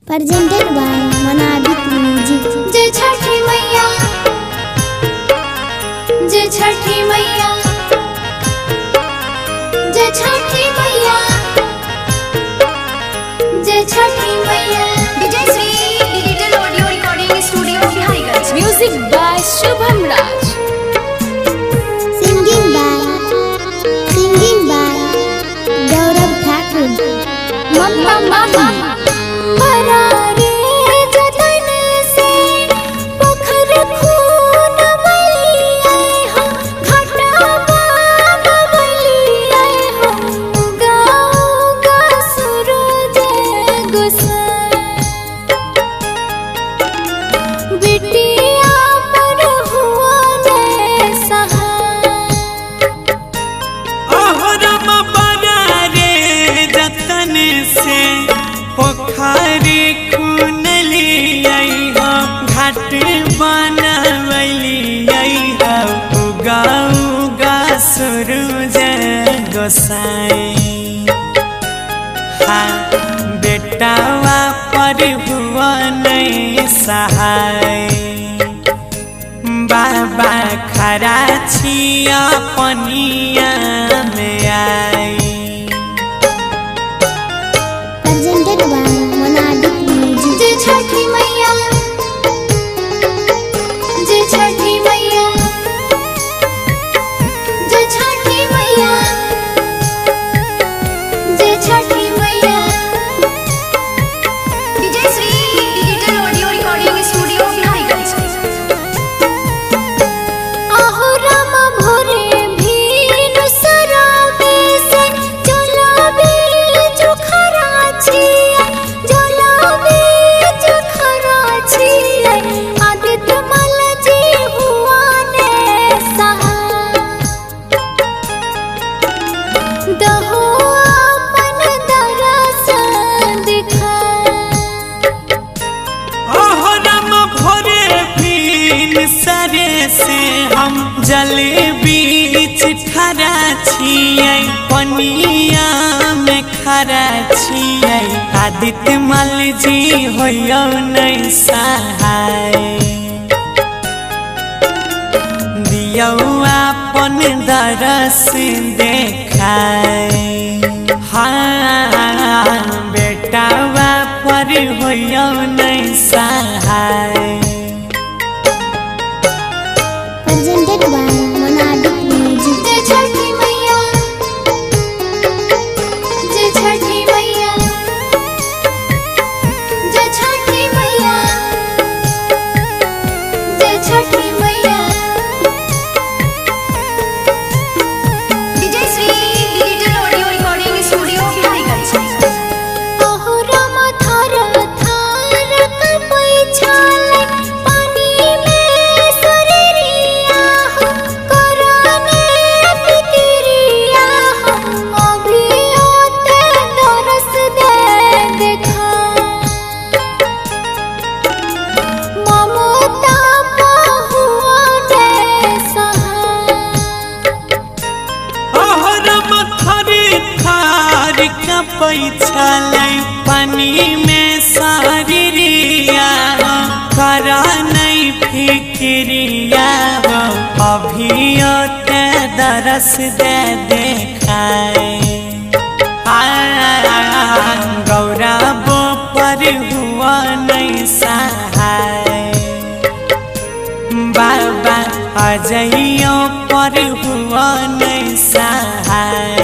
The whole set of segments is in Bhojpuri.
presented by Manabit Music। जय छठी मैया, जय छठी मैया, जय छठी मैया, जय छठी मैया। Vijay Shri digital audio recording studio Biharigunj. Music by Shubham Raj. Singing by Gaurav Thakur। मम्मा मामा परारे जतन से पोखर खून बलिए हो, घाटा बलिए हो, उगा उगा सूरज गोसाई। बिटिया पर हुआ ने सहाय। ओहरम बरारे जतन से पोखरी खून लियाई हो, घाट बनवलियाई हो, उगा उगा सूरज गोसाई। हाँ बेटावा पर हुआ नहीं सहाय, बाबा खरा छिया पनिया में आई। Presented by Manabit Music। जय छठी मैया, जय छठी मैया, जय छठी मैया, जय छठी मैया। Vijay Shri digital audio recording studio Biharigunj. आहो राम भोरे भीन सराबे से जलाबे जो खराची, जलाबे जो खराची। आदित्य मल जी हुआ ने सहाय। दहो अपन दरस दिखाए। ओहरम भोरे भीन सरे से हम जल बीच खरा छियै, पनिया में खरा छियै। आदित्य मल जी होयो नहीं सहाय, दियौ अपन दरस देखाय। हाँ बेटावा पर होयो नहीं सहाय। Presented by Manabit Music। जय छठी मैया, जय छठी मैया, जय छठी मैया, जय छठी मैया। Vijay Shri digital audio recording studio Biharigunj. ओहो राम थार थार कपई छाले, पानी में सरिया हो, करने फिक्रिया हो। अभी होते दरस दे दिखाए। ममता बहुआ ने सहाय। ओहरम थरी थार कपई छलै, पानी में सारिया हो, करा नहीं फिक्रिया हो। अभी ते दरस दे देखाए। गौरव पर हुआ नहीं सहाय, बाबा अजइयों पर हुआ नहीं सहाय।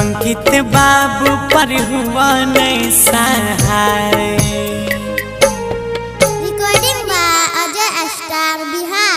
अंकित बाबू पर हुआ नहीं सहाय। Recording by Ajay Star Bihar।